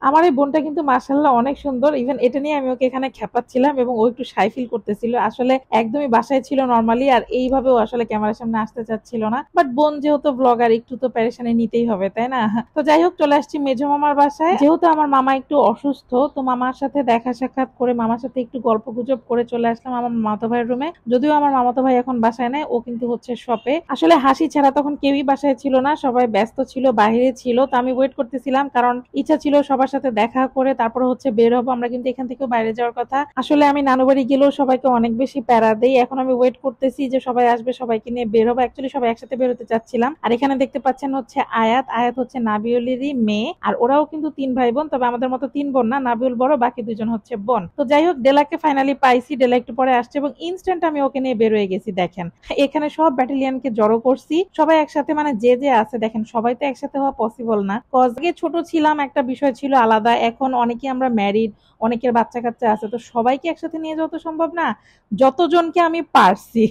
আমার এই বোনটা কিন্তু মাশাআল্লাহ অনেক সুন্দর। ইভেন এটা নিয়ে আমি ওকে এখানে খেপাচ্ছিলাম এবং ও একটু শাই ফিল করতেছিল। আসলে একদমই বাসায় ছিল নরমালি, আর এইভাবেও আসলে ক্যামেরার সামনে আসতে চাচ্ছিল না। বাট বোন যেহেতু ব্লগার, একটু তো পেরেশানি নিতেই হবে, তাই না? তো যাই হোক, চলে আসছি মেজো মামার বাসায়। যেহেতু আমার মামা একটু অসুস্থ, তো মামার সাথে দেখা সাক্ষাৎ করে মামার সাথে একটু গল্প গুজব করে চলে আসলাম আমার মামাতো ভাইয়ের রুমে। যদিও আমার মামাতো ভাই এখন বাসায় নেই, ও কিন্তু হচ্ছে শপে। আসলে হাসি ছাড়া তখন কেউই বাসায় ছিল না, সবাই ব্যস্ত ছিল, বাইরে ছিল। তো আমি ওয়েট করতেছিলাম, কারণ ইচ্ছা ছিল সবার সাথে দেখা করে তারপরে হচ্ছে বের হবো। আমরা কিন্তু এখান থেকে বাইরে যাওয়ার কথা। আসলে আমি নানু বাড়ি গেলেও সবাইকে অনেক বেশি প্যারা দেই। এখন আমি ওয়েট করতেছি যে সবাই আসবে, সবাইকে নিয়ে বের হবো। অ্যাকচুয়ালি সবাই একসাথে বের হতে চাচ্ছিলাম। আর এখানে দেখতে পাচ্ছেন হচ্ছে আয়াত। আয়াত হচ্ছে নাবিউলেরই মেয়ে, আর ওরাও কিন্তু 3 ভাই বোন। তবে আমাদের মতো 3 বোন না, নাবিউল বড়, বাকি 2জন হচ্ছে বোন। তো যাই হোক, ডেলাকে ফাইনালি পাইছি। ডেলা একটু পরে আসছে এবং ইনস্ট্যান্ট আমি ওকে নিয়ে বের হয়ে গেছি। দেখেন এখানে সব ব্যাটালিয়ানকে জড়ো করছি, সবাই একসাথে, মানে যে যে আছে দেখেন, সবাই তো একসাথে হওয়া পসিবল না। কজ আগে ছোট ছিলাম, একটা বিষয় ছিল আলাদা। এখন অনেকে আমরা ম্যারিড, অনেকের বাচ্চা কাচ্চা আছে, তো সবাইকে একসাথে নিয়ে যাওয়া তো সম্ভব না। যতজনকে আমি পারছি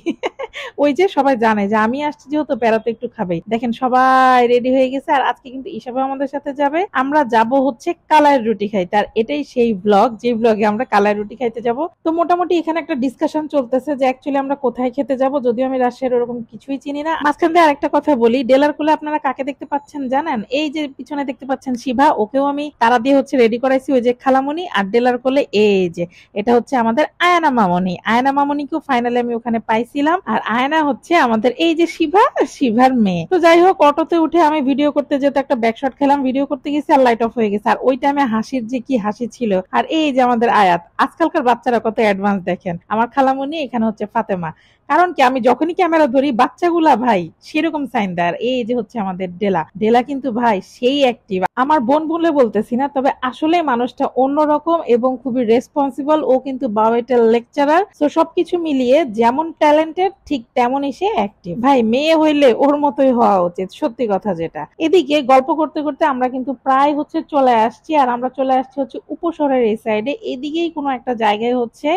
ওই যে সবাই জানে যে আমি আসছি, যেহেতু বেড়াতে একটু খাবেই। দেখেন সবাই রেডি হয়ে গেছে, আর আজকে কিন্তু ইসাবা আমাদের সাথে যাবে। আমরা যাব হচ্ছে কালার রুটি খাইতে, আর এটাই সেই ব্লগ যে ব্লগে আমরা কালার রুটি খাইতে যাব। তো মোটামুটি এখানে একটা ডিসকাশন চলতেছে যে অ্যাকচুয়ালি আমরা কোথায় খেতে যাব, যদিও আমি রাজশাহীর ওরকম কিছুই চিনি না। মাঝখান দিয়ে আরেকটা কথা বলি, ডেলার কোলে আপনারা কাকে দেখতে পাচ্ছেন জানেন? এই যে পিছনে দেখতে পাচ্ছেন শিভা, ওকেও আমি তারা দিয়ে হচ্ছে রেডি করাইছি, ওই যে খালামণি। আর ডেলার কোলে এই যে এটা হচ্ছে আমাদের আয়না মামনি। আয়না মামনিকেও ফাইনালি আমি ওখানে পাইছিলাম। আর আয়না হচ্ছে আমাদের এই যে শিভা, শিভার মেয়ে। তো যাই হোক, অটোতে উঠে আমি ভিডিও করতে যেতে একটা ব্যাকশট খেলাম, ভিডিও করতে গেছি আর লাইট অফ হয়ে গেছে। আর ওই টাইমে হাসির যে কি হাসি ছিল। আর এই যে আমাদের আয়াত, আজকালকার বাচ্চারা কত অ্যাডভান্স দেখেন। আমার খালামণি, এখানে হচ্ছে ফাতেমা। কারণ কি, আমি যখনই ক্যামেরা ধরি বাচ্চাগুলা ভাই সেরকম সাইন দেয়। আর এই যে হচ্ছে আমাদের ডেলা। ডেলা কিন্তু ভাই সেই অ্যাক্টিভ। আমার বোন বলে বলতেছি না, তবে আসলে মানুষটা অন্যরকম এবং খুবই রেসপন্সিবল। ও কিন্তু বাওয়েটের লেকচারার। তো সবকিছু মিলিয়ে যেমন ট্যালেন্টেড, ঠিক তেমনই সে অ্যাক্টিভ। ভাই মেয়ে হইলে ওর মতোই হওয়া উচিত, সত্যি কথা যেটা। এদিকে গল্প করতে করতে আমরা কিন্তু প্রায় হচ্ছে চলে আসছি। আর আমরা চলে আসছি হচ্ছে উপশহরের এই সাইডে। এদিকেই কোনো একটা জায়গায় হচ্ছে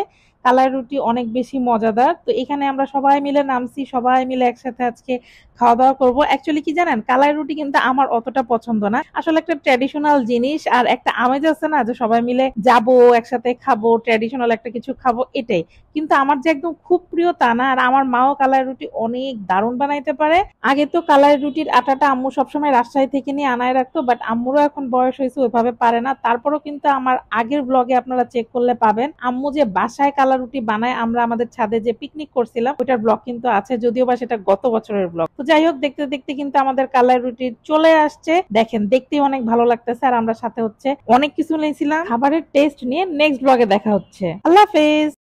কালাই রুটি অনেক বেশি মজাদার। তো এখানে আমরা সবাই মিলে নামছি, সবাই মিলে একসাথে আজকে খাওয়া দাওয়া করবো। অ্যাকচুয়ালি কি জানেন, কালাই রুটি কিন্তু আমার অতটা পছন্দ না। আসলে একটা ট্র্যাডিশনাল জিনিস, আর একটা আমেজ আছে না যে সবাই মিলে যাবো, একসাথে খাবো, ট্র্যাডিশনাল একটা কিছু খাবো, এটাই। কিন্তু আমার যে একদম খুব প্রিয় তা না। আর আমার মাও কালাই রুটি অনেক দারুণ বানাইতে পারে। আগে তো কালাই রুটির আটাটা আম্মু সবসময় রাজশাহী থেকে নিয়ে আনায় রাখতো, বাট আম্মুরও এখন বয়স হয়েছে, ওইভাবে পারে না। তারপরও কিন্তু আমার আগের ব্লগে আপনারা চেক করলে পাবেন, আম্মু যে বাসায় কালাই রুটি বানায়, আমরা আমাদের ছাদে যে পিকনিক করছিলাম ওইটার ব্লগ কিন্তু আছে, যদিও বা সেটা গত বছরের ব্লগ। তো যাই হোক, দেখতে দেখতে কিন্তু আমাদের কালাই রুটি চলে আসছে। দেখেন দেখতে অনেক ভালো লাগতেছে। আর আমরা সাথে হচ্ছে অনেক কিছু নিয়েছিলাম। খাবারের টেস্ট নিয়ে নেক্সট ব্লগে দেখা হচ্ছে। আল্লাহ হাফেজ।